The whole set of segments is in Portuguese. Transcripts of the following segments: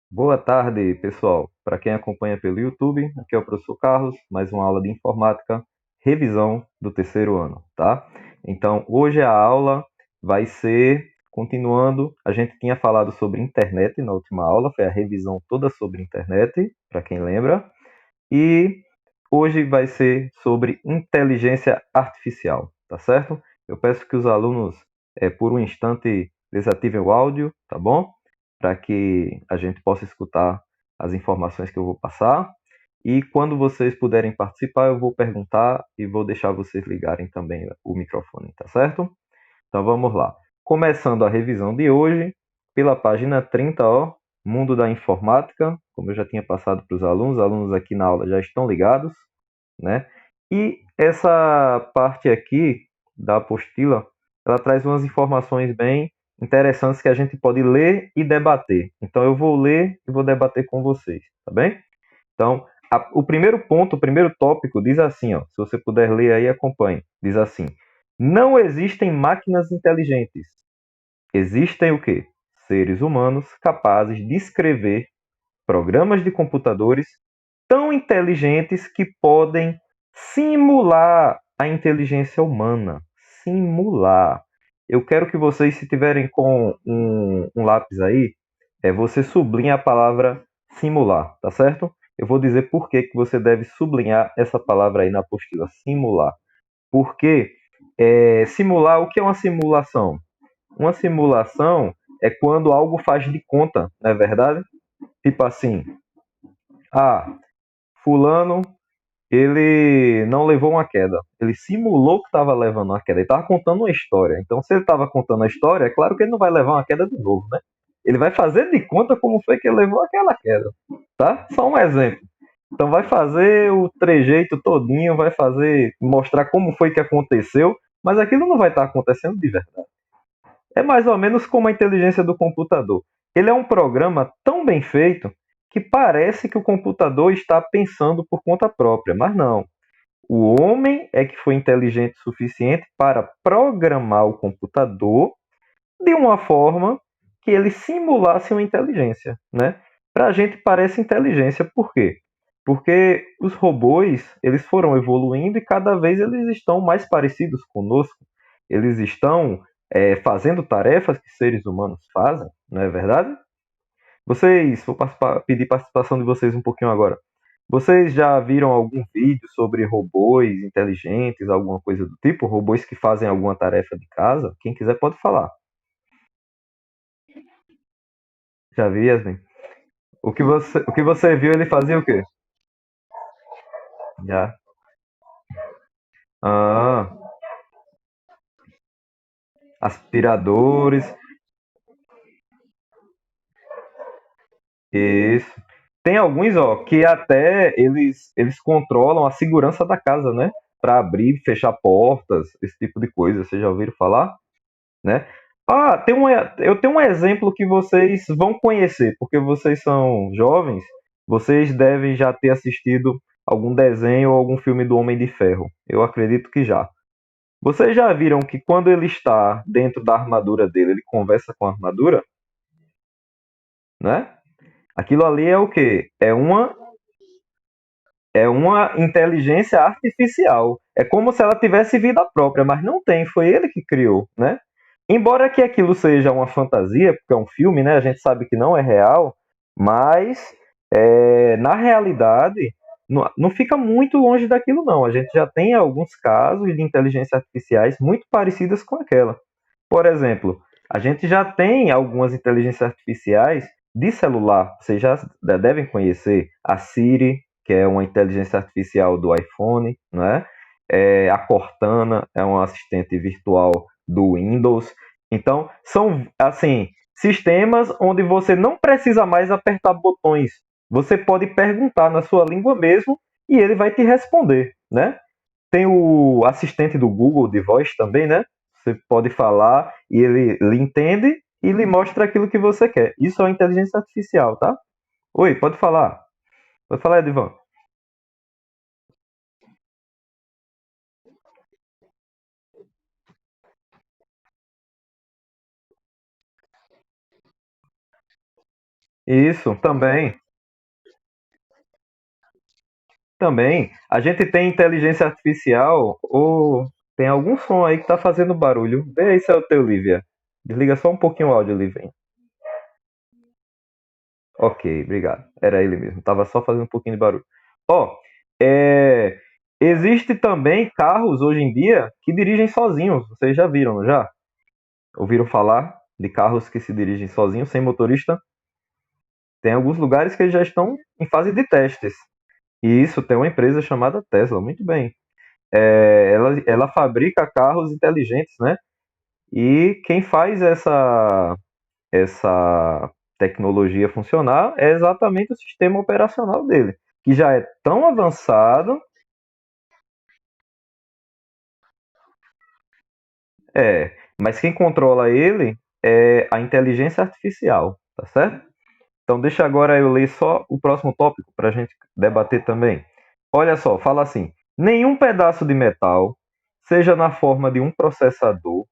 Boa tarde, pessoal. Para quem acompanha pelo YouTube, aqui é o professor Carlos, mais uma aula de informática, revisão do terceiro ano, tá? Então, hoje a aula vai ser continuando. A gente tinha falado sobre internet na última aula, foi a revisão toda sobre internet, para quem lembra. E hoje vai ser sobre inteligência artificial, tá certo? Eu peço que os alunos, por um instante, desativem o áudio, tá bom? Para que a gente possa escutar as informações que eu vou passar. E quando vocês puderem participar, eu vou perguntar e vou deixar vocês ligarem também o microfone, tá certo? Então vamos lá. Começando a revisão de hoje, pela página 30, ó, Mundo da Informática, como eu já tinha passado para os alunos aqui na aula já estão ligados, né? E essa parte aqui da apostila, ela traz umas informações bem interessantes que a gente pode ler e debater. Então eu vou ler e vou debater com vocês, tá bem? Então, o primeiro ponto, o primeiro tópico diz assim, ó, se você puder ler aí, acompanhe. Diz assim: não existem máquinas inteligentes. Existem o quê? Seres humanos capazes de escrever programas de computadores tão inteligentes que podem simular a inteligência humana. Simular. Eu quero que vocês, se tiverem com um lápis aí, você sublinha a palavra simular, tá certo? Eu vou dizer por que você deve sublinhar essa palavra aí na apostila, simular. Porque simular, o que é uma simulação? Uma simulação é quando algo faz de conta, não é verdade? Tipo assim, ah, fulano, ele não levou uma queda. Ele simulou que estava levando uma queda. Ele estava contando uma história. Então, se ele estava contando a história, é claro que ele não vai levar uma queda de novo, né? Ele vai fazer de conta como foi que ele levou aquela queda, tá? Só um exemplo. Então, vai fazer o trejeito todinho, vai fazer, mostrar como foi que aconteceu, mas aquilo não vai estar acontecendo de verdade. É mais ou menos como a inteligência do computador. Ele é um programa tão bem feito que parece que o computador está pensando por conta própria, mas não. O homem é que foi inteligente o suficiente para programar o computador de uma forma que ele simulasse uma inteligência, né? Para a gente parece inteligência, por quê? Porque os robôs, eles foram evoluindo e cada vez eles estão mais parecidos conosco. Eles estão fazendo tarefas que seres humanos fazem, não é verdade? Vocês, vou pedir participação de vocês um pouquinho agora. Vocês já viram algum vídeo sobre robôs inteligentes, alguma coisa do tipo? Robôs que fazem alguma tarefa de casa? Quem quiser pode falar. Já vi, Yasmin? O que você viu, ele fazia o quê? Já. Ah, aspiradores. Isso. Tem alguns, ó, que até eles controlam a segurança da casa, né? Para abrir e fechar portas, esse tipo de coisa. Vocês já ouviram falar? Né? Ah, eu tenho um exemplo que vocês vão conhecer, porque vocês são jovens, vocês devem já ter assistido algum desenho ou algum filme do Homem de Ferro. Eu acredito que já. Vocês já viram que quando ele está dentro da armadura dele, ele conversa com a armadura, né? Aquilo ali é o quê? É uma inteligência artificial. É como se ela tivesse vida própria, mas não tem, foi ele que criou, né? Embora que aquilo seja uma fantasia, porque é um filme, né? A gente sabe que não é real, mas na realidade não fica muito longe daquilo, não. A gente já tem alguns casos de inteligência artificiais muito parecidas com aquela. Por exemplo, a gente já tem algumas inteligências artificiais de celular. Vocês já devem conhecer a Siri, que é uma inteligência artificial do iPhone, né? A Cortana é um assistente virtual do Windows. Então, são assim sistemas onde você não precisa mais apertar botões. Você pode perguntar na sua língua mesmo e ele vai te responder, né? Tem o assistente do Google de voz também, né? Você pode falar e ele lhe entende e lhe mostra aquilo que você quer. Isso é inteligência artificial, tá? Oi, pode falar. Pode falar, Edivan. Isso, também. Também. A gente tem inteligência artificial ou tem algum som aí que tá fazendo barulho. Vê aí se é o teu, Lívia. Desliga só um pouquinho o áudio, Lívia. Ok, obrigado. Era ele mesmo. Tava só fazendo um pouquinho de barulho. Ó, é... existe também carros hoje em dia que dirigem sozinhos. Vocês já viram, não já? Ouviram falar de carros que se dirigem sozinhos, sem motorista? Tem alguns lugares que já estão em fase de testes. E isso tem uma empresa chamada Tesla. Muito bem. Ela fabrica carros inteligentes, né? E quem faz essa tecnologia funcionar é exatamente o sistema operacional dele, que já é tão avançado, mas quem controla ele é a inteligência artificial, tá certo? Então deixa agora eu ler só o próximo tópico para a gente debater também. Olha só, fala assim: nenhum pedaço de metal, seja na forma de um processador,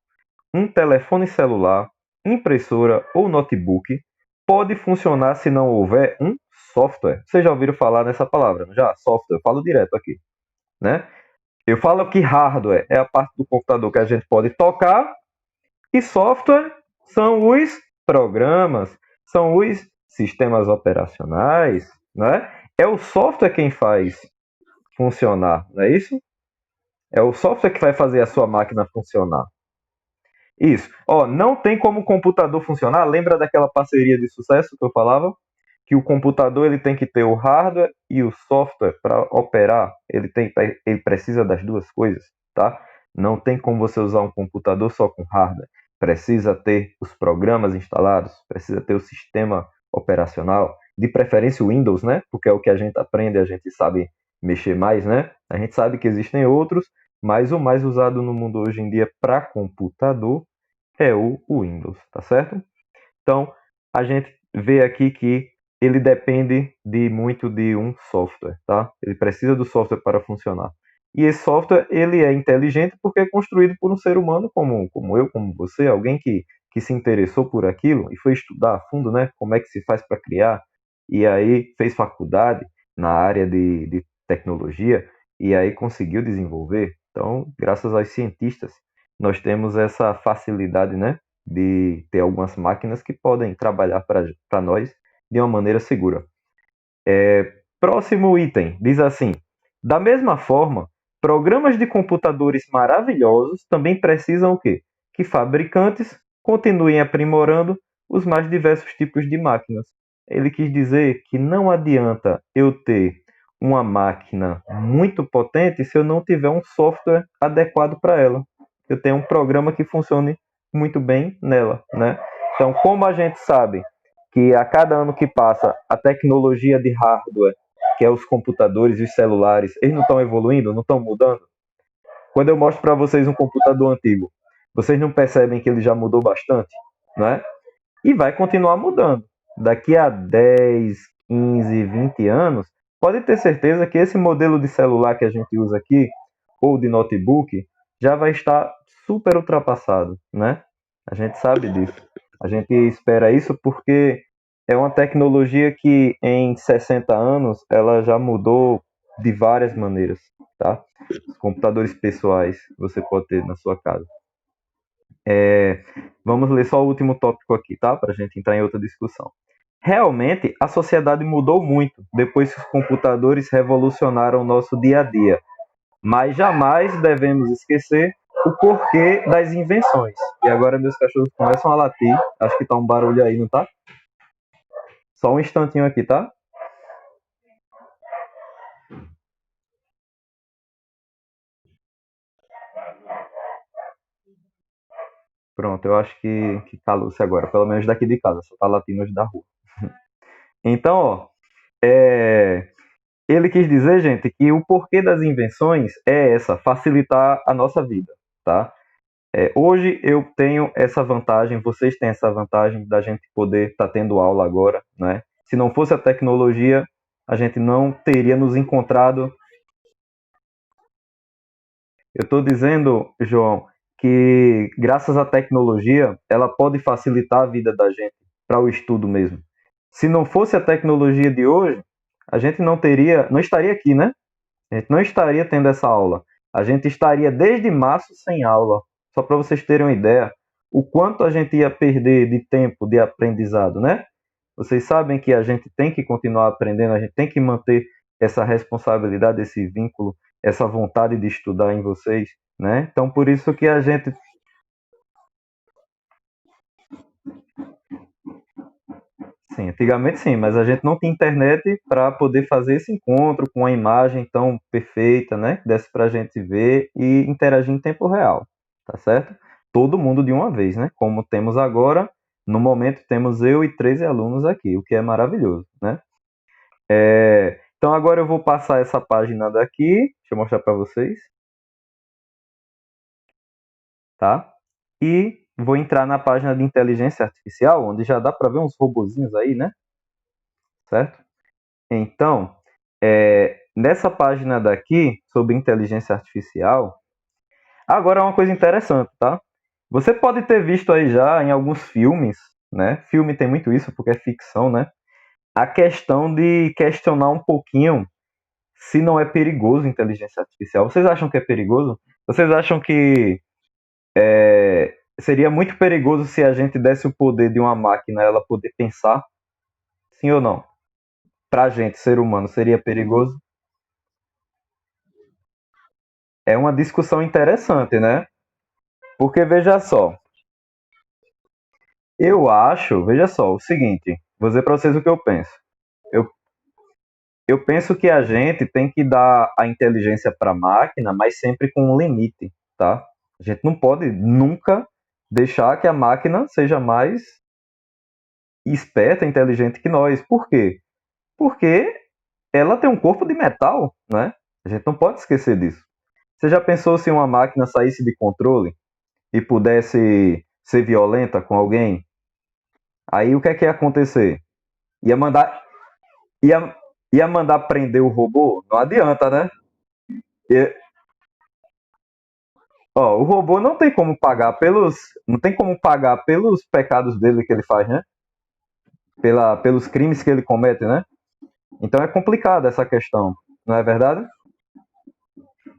um telefone celular, impressora ou notebook pode funcionar se não houver um software. Vocês já ouviram falar nessa palavra? Já? Software. Eu falo direto aqui, né? Eu falo que hardware é a parte do computador que a gente pode tocar e software são os programas, são os sistemas operacionais, né? É o software quem faz funcionar, não é isso? É o software que vai fazer a sua máquina funcionar. Isso. Ó, não tem como o computador funcionar. Lembra daquela parceria de sucesso que eu falava? Que o computador ele tem que ter o hardware e o software para operar. Ele precisa das duas coisas, tá? Não tem como você usar um computador só com hardware. Precisa ter os programas instalados, precisa ter o sistema operacional, de preferência o Windows, né? Porque é o que a gente aprende, a gente sabe mexer mais, né? A gente sabe que existem outros, mas o mais usado no mundo hoje em dia para computador é o Windows, tá certo? Então, a gente vê aqui que ele depende de muito de um software, tá? Ele precisa do software para funcionar. E esse software, ele é inteligente porque é construído por um ser humano como eu, como você, alguém que se interessou por aquilo e foi estudar a fundo, né? Como é que se faz para criar. E aí fez faculdade na área de tecnologia e aí conseguiu desenvolver. Então, graças aos cientistas, nós temos essa facilidade, né? De ter algumas máquinas que podem trabalhar para nós de uma maneira segura. Próximo item diz assim: da mesma forma, programas de computadores maravilhosos também precisam o quê? Que fabricantes continuem aprimorando os mais diversos tipos de máquinas. Ele quis dizer que não adianta eu ter uma máquina muito potente se eu não tiver um software adequado para ela. Eu tenho um programa que funcione muito bem nela, né? Então, como a gente sabe que a cada ano que passa a tecnologia de hardware, que é os computadores e os celulares, eles não estão evoluindo, não estão mudando. Quando eu mostro para vocês um computador antigo, vocês não percebem que ele já mudou bastante, né? E vai continuar mudando. Daqui a 10, 15, 20 anos, pode ter certeza que esse modelo de celular que a gente usa aqui, ou de notebook, já vai estar super ultrapassado, né? A gente sabe disso. A gente espera isso porque é uma tecnologia que em 60 anos ela já mudou de várias maneiras, tá? Os computadores pessoais que você pode ter na sua casa. Vamos ler só o último tópico aqui, tá? Para a gente entrar em outra discussão. Realmente, a sociedade mudou muito depois que os computadores revolucionaram o nosso dia a dia, mas jamais devemos esquecer o porquê das invenções. E agora meus cachorros começam a latir. Acho que tá um barulho aí, não tá? Só um instantinho aqui, tá? Pronto, eu acho que calou-se agora, pelo menos daqui de casa, só tá latindo os da rua. Então, ó, ele quis dizer, gente, que o porquê das invenções é essa, facilitar a nossa vida, tá? Hoje eu tenho essa vantagem, vocês têm essa vantagem da gente poder estar tendo aula agora, né? Se não fosse a tecnologia, a gente não teria nos encontrado. Eu estou dizendo, João, que graças à tecnologia, ela pode facilitar a vida da gente para o estudo mesmo. se não fosse a tecnologia de hoje, a gente não estaria aqui, né? A gente não estaria tendo essa aula. A gente estaria desde março sem aula. Só para vocês terem uma ideia, o quanto a gente ia perder de tempo de aprendizado, né? Vocês sabem que a gente tem que continuar aprendendo, a gente tem que manter essa responsabilidade, esse vínculo, essa vontade de estudar em vocês, né? Então, por isso que a gente. Sim, antigamente sim, mas a gente não tinha internet para poder fazer esse encontro com uma imagem tão perfeita, né? Que desse para a gente ver e interagir em tempo real, tá certo? Todo mundo de uma vez, né? Como temos agora, no momento temos eu e 13 alunos aqui, o que é maravilhoso, né? Então agora eu vou passar essa página daqui, deixa eu mostrar para vocês, tá? E vou entrar na página de inteligência artificial, onde já dá para ver uns robozinhos aí, né? Certo? Então, nessa página daqui, sobre inteligência artificial, agora é uma coisa interessante, tá? Você pode ter visto aí já em alguns filmes, né? Filme tem muito isso, porque é ficção, né? A questão de questionar um pouquinho se não é perigoso inteligência artificial. Vocês acham que é perigoso? Vocês acham que seria muito perigoso se a gente desse o poder de uma máquina ela poder pensar? Sim ou não? Pra gente, ser humano, seria perigoso? É uma discussão interessante, né? Porque veja só, veja só, o seguinte, vou dizer para vocês o que eu penso. Eu, eu penso que a gente tem que dar a inteligência para a máquina, mas sempre com um limite, tá? A gente não pode nunca deixar que a máquina seja mais esperta, inteligente que nós. Por quê? Porque ela tem um corpo de metal, né? A gente não pode esquecer disso. Você já pensou se uma máquina saísse de controle e pudesse ser violenta com alguém? Aí o que é que ia acontecer? Ia mandar, ia, ia mandar prender o robô? Não adianta, né? E, ó, o robô não tem como pagar pelos pecados dele que ele faz, né? Pelos crimes que ele comete, né? Então é complicado essa questão, não é verdade?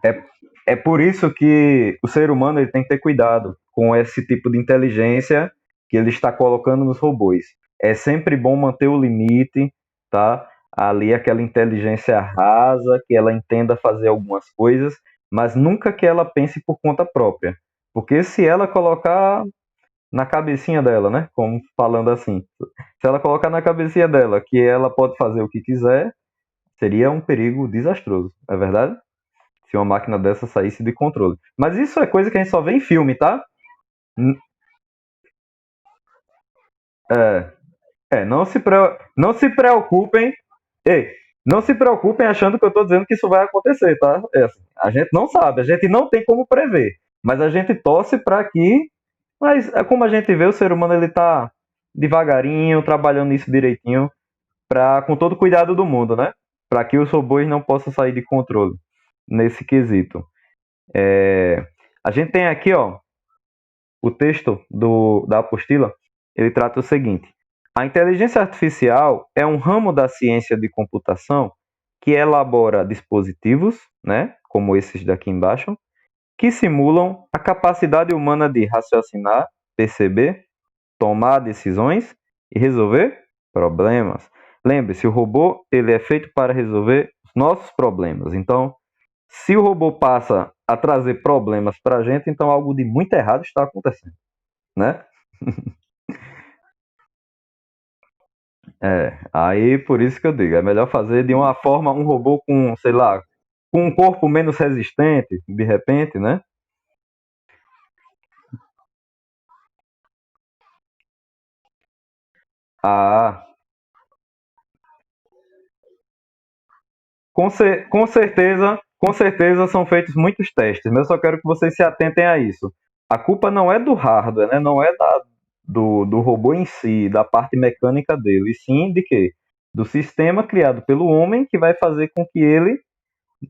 É, é por isso que o ser humano ele tem que ter cuidado com esse tipo de inteligência que ele está colocando nos robôs. É sempre bom manter o limite, tá? Ali aquela inteligência rasa, que ela entenda fazer algumas coisas, mas nunca que ela pense por conta própria. Porque se ela colocar na cabecinha dela, né? Como falando assim, se ela colocar na cabecinha dela que ela pode fazer o que quiser, seria um perigo desastroso, não é verdade? Se uma máquina dessa saísse de controle. Mas isso é coisa que a gente só vê em filme, tá? N- É, não se preocupem. Ei, não se preocupem achando que eu estou dizendo que isso vai acontecer, tá? É assim, a gente não sabe, a gente não tem como prever. Mas a gente torce para que. Mas é como a gente vê, o ser humano ele tá devagarinho, trabalhando nisso direitinho, com todo o cuidado do mundo, né? Para que os robôs não possam sair de controle nesse quesito. A gente tem aqui, ó, o texto da apostila, ele trata o seguinte: a inteligência artificial é um ramo da ciência de computação que elabora dispositivos, né, como esses daqui embaixo, que simulam a capacidade humana de raciocinar, perceber, tomar decisões e resolver problemas. Lembre-se, o robô ele é feito para resolver os nossos problemas. Então, se o robô passa a trazer problemas para a gente, então algo de muito errado está acontecendo, né? Aí por isso que eu digo, é melhor fazer de uma forma um robô com, sei lá, com um corpo menos resistente, de repente, né? Ah, com certeza são feitos muitos testes, mas eu só quero que vocês se atentem a isso. A culpa não é do hardware, né? Não é do robô em si, da parte mecânica dele, e sim de quê? Do sistema criado pelo homem que vai fazer com que ele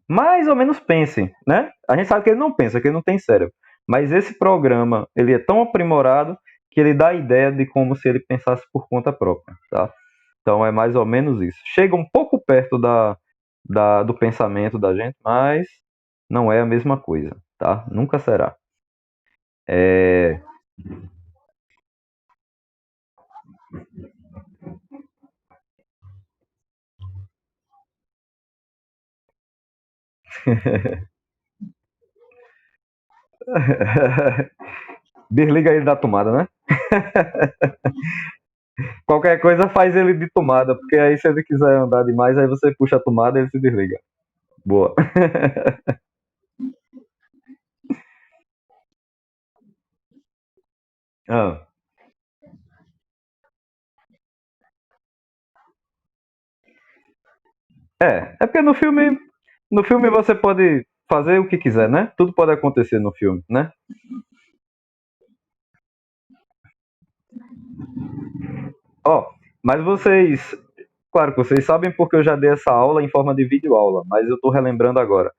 mais ou menos pense, né? A gente sabe que ele não pensa, que ele não tem cérebro. Mas esse programa, ele é tão aprimorado que ele dá a ideia de como se ele pensasse por conta própria, tá? Então é mais ou menos isso. Chega um pouco perto do pensamento da gente, mas não é a mesma coisa, tá? Nunca será. É... Desliga ele da tomada, né? Qualquer coisa faz ele de tomada, porque aí se ele quiser andar demais, aí você puxa a tomada e ele se desliga. Boa. Ah, é porque no filme você pode fazer o que quiser, né? Tudo pode acontecer no filme, né? Ó, mas claro que vocês sabem porque eu já dei essa aula em forma de videoaula, mas eu estou relembrando agora.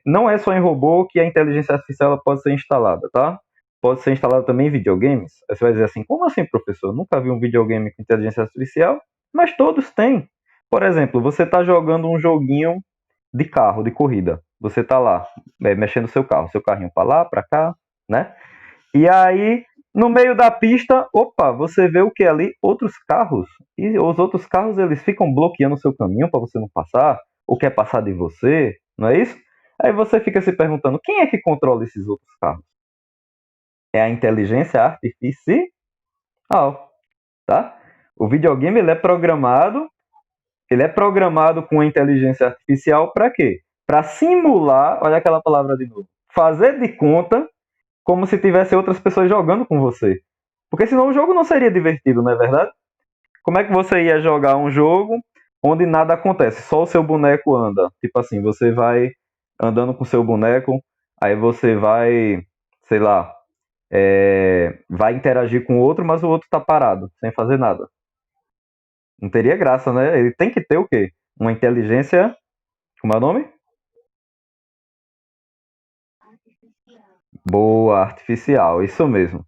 Não é só em robô que a inteligência artificial ela pode ser instalada, tá? Pode ser instalada também em videogames. Aí você vai dizer assim, como assim, professor? Nunca vi um videogame com inteligência artificial, mas todos têm. Por exemplo, você está jogando um joguinho de carro, de corrida. Você está lá, mexendo o seu carrinho para lá, para cá, né? E aí, no meio da pista, opa, você vê o que ali? Outros carros. E os outros carros, eles ficam bloqueando o seu caminho para você não passar, ou quer passar de você, não é isso? Aí você fica se perguntando, quem é que controla esses outros carros? É a inteligência artificial, tá? O videogame ele é programado com a inteligência artificial para quê? Para simular, olha aquela palavra de novo, fazer de conta como se tivesse outras pessoas jogando com você. Porque senão o jogo não seria divertido, não é verdade? Como é que você ia jogar um jogo onde nada acontece, só o seu boneco anda? Tipo assim, você vai andando com o seu boneco, aí você vai, sei lá, vai interagir com o outro, mas o outro tá parado, sem fazer nada. Não teria graça, né? Ele tem que ter o quê? Uma inteligência, como é o nome? Boa, artificial, isso mesmo,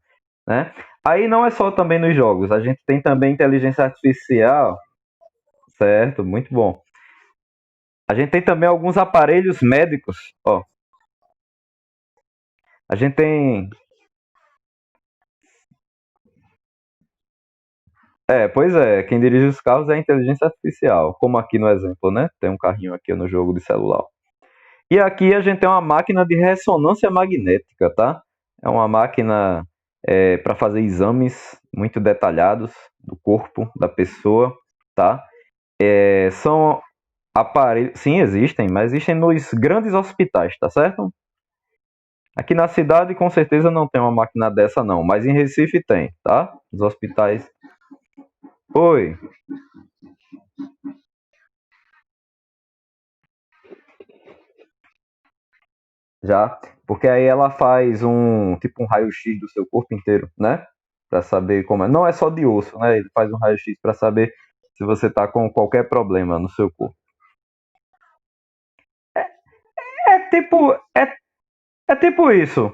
né? Aí não é só também nos jogos, a gente tem também inteligência artificial, certo? Muito bom. A gente tem também alguns aparelhos médicos, ó. A gente tem, pois é, quem dirige os carros é a inteligência artificial, como aqui no exemplo, né? Tem um carrinho aqui no jogo de celular. E aqui a gente tem uma máquina de ressonância magnética, tá? É uma máquina para fazer exames muito detalhados do corpo da pessoa, tá? São aparelhos, sim, existem, mas existem nos grandes hospitais, tá certo? Aqui na cidade com certeza não tem uma máquina dessa não, mas em Recife tem, tá? Os hospitais. Oi, já, porque aí ela faz tipo um raio-x do seu corpo inteiro, né? Pra saber como é. Não é só de osso, né? Ele faz um raio-x pra saber se você tá com qualquer problema no seu corpo. É tipo, é, é tipo isso.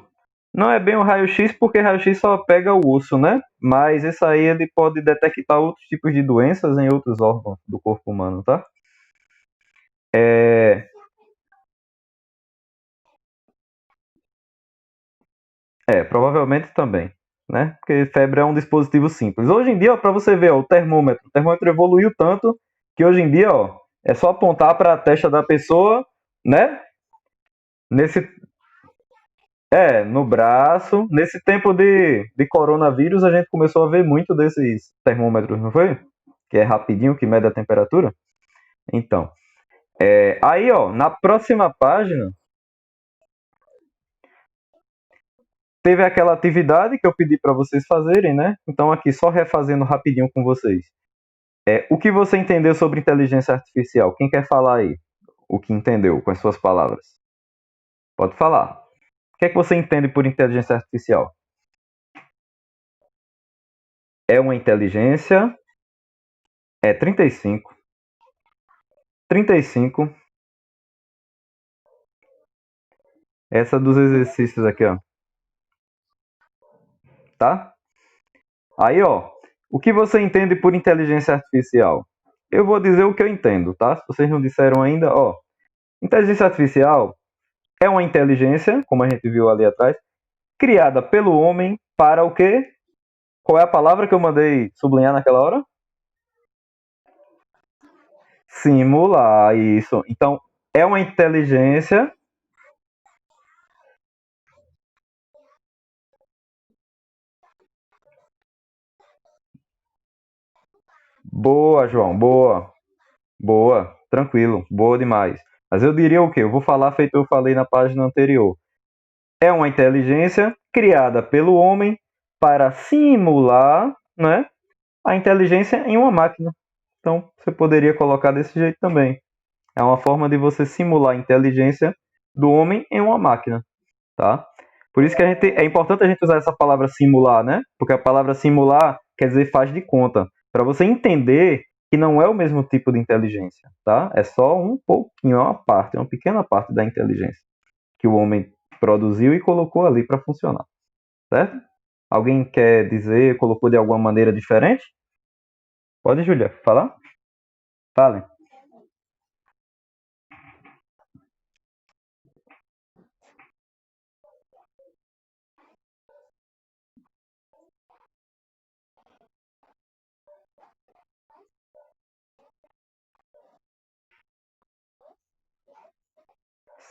Não é bem um raio-x porque raio-x só pega o osso, né? Mas isso aí ele pode detectar outros tipos de doenças em outros órgãos do corpo humano, tá? É, provavelmente também, né? Porque febre é um dispositivo simples. Hoje em dia, para você ver, ó, o termômetro evoluiu tanto que hoje em dia, ó, é só apontar para a testa da pessoa, né? Nesse, no braço. Nesse tempo de coronavírus, a gente começou a ver muito desses termômetros, não foi? Que é rapidinho, que mede a temperatura. Então, aí, ó, na próxima página, teve aquela atividade que eu pedi para vocês fazerem, né? Então, aqui, só refazendo rapidinho com vocês. O que você entendeu sobre inteligência artificial? Quem quer falar aí? O que entendeu com as suas palavras? Pode falar. O que é que você entende por inteligência artificial? É uma inteligência. 35. 35. Essa dos exercícios aqui, ó. Tá? Aí, ó. O que você entende por inteligência artificial? Eu vou dizer o que eu entendo, tá? Se vocês não disseram ainda, ó, inteligência artificial é uma inteligência, como a gente viu ali atrás, criada pelo homem para o quê? Qual é a palavra que eu mandei sublinhar naquela hora? Simular isso. Então, é uma inteligência. Boa, João, boa, boa, tranquilo, boa demais. Mas eu diria o quê? Eu vou falar feito eu falei na página anterior. É uma inteligência criada pelo homem para simular, né, a inteligência em uma máquina. Então, você poderia colocar desse jeito também. É uma forma de você simular a inteligência do homem em uma máquina, tá? Por isso que é importante a gente usar essa palavra simular, né? Porque a palavra simular quer dizer faz de conta, para você entender que não é o mesmo tipo de inteligência, tá? É só um pouquinho, é uma parte, é uma pequena parte da inteligência que o homem produziu e colocou ali para funcionar, certo? Alguém quer dizer, colocou de alguma maneira diferente? Pode, Júlia, falar? Fale.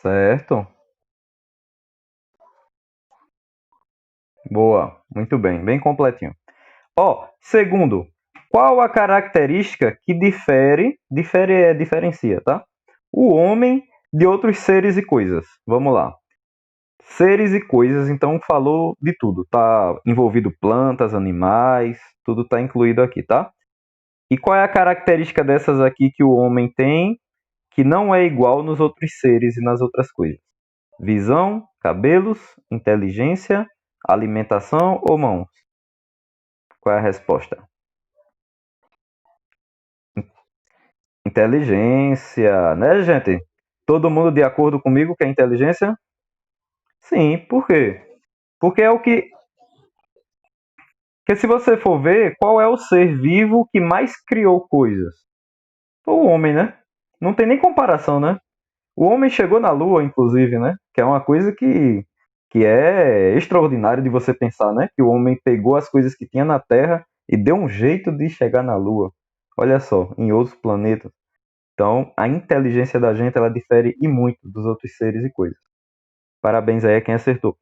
Certo. Boa. Muito bem. Bem completinho. Ó, segundo, qual a característica que diferencia, tá? O homem de outros seres e coisas. Vamos lá. Seres e coisas, então falou de tudo. Tá envolvido plantas, animais, tudo tá incluído aqui, tá? E qual é a característica dessas aqui que o homem tem que não é igual nos outros seres e nas outras coisas? Visão, cabelos, inteligência, alimentação ou mãos? Qual é a resposta? Inteligência, né, gente? Todo mundo de acordo comigo que é inteligência? Sim, por quê? Porque é o que. Porque se você for ver, qual é o ser vivo que mais criou coisas? Foi o homem, né? Não tem nem comparação, né? O homem chegou na Lua, inclusive, né? Que é uma coisa que é extraordinário de você pensar, né? Que o homem pegou as coisas que tinha na Terra e deu um jeito de chegar na Lua. Olha só, em outros planetas. Então, a inteligência da gente ela difere e muito dos outros seres e coisas. Parabéns aí a quem acertou.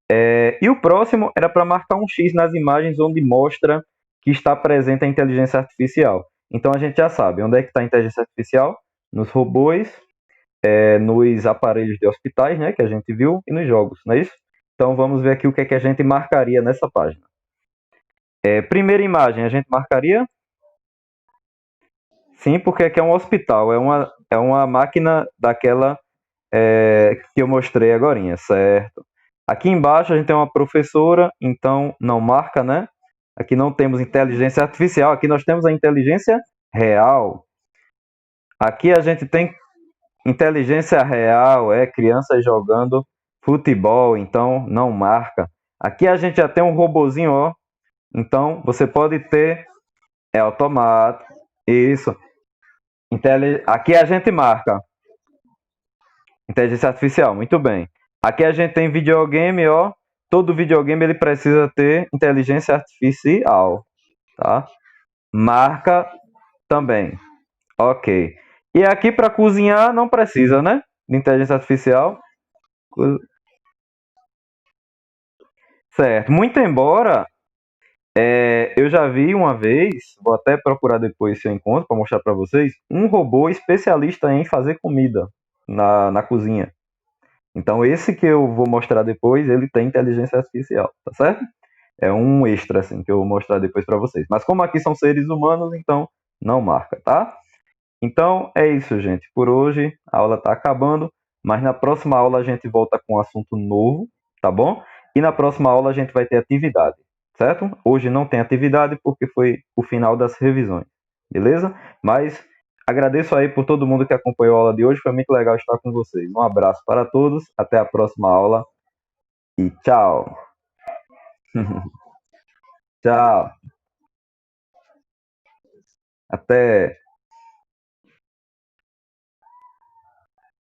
E o próximo era para marcar um X nas imagens onde mostra que está presente a inteligência artificial. Então a gente já sabe onde é que está a inteligência artificial? Nos robôs, nos aparelhos de hospitais, né, que a gente viu, e nos jogos, não é isso? Então vamos ver aqui o que é que a gente marcaria nessa página. Primeira imagem, a gente marcaria? Sim, porque aqui é um hospital, é uma máquina daquela que eu mostrei agora, certo? Aqui embaixo a gente tem uma professora, então não marca, né? Aqui não temos inteligência artificial, aqui nós temos a inteligência real. Aqui a gente tem inteligência real, crianças jogando futebol, então não marca. Aqui a gente já tem um robozinho, ó. Então você pode ter, é automático. Isso. Aqui a gente marca. Inteligência artificial, muito bem. Aqui a gente tem videogame, ó. Todo videogame ele precisa ter inteligência artificial, tá? Marca também. Ok. E aqui para cozinhar não precisa, né? De inteligência artificial. Certo. Muito embora eu já vi uma vez, vou até procurar depois se eu encontro para mostrar para vocês, um robô especialista em fazer comida na cozinha. Então esse que eu vou mostrar depois, ele tem inteligência artificial, tá certo? É um extra assim que eu vou mostrar depois para vocês. Mas como aqui são seres humanos, então não marca, tá? Então é isso, gente. Por hoje a aula está acabando, mas na próxima aula a gente volta com um assunto novo, tá bom? E na próxima aula a gente vai ter atividade, certo? Hoje não tem atividade porque foi o final das revisões, beleza? Mas agradeço aí por todo mundo que acompanhou a aula de hoje, foi muito legal estar com vocês. Um abraço para todos, até a próxima aula e tchau. Tchau. Até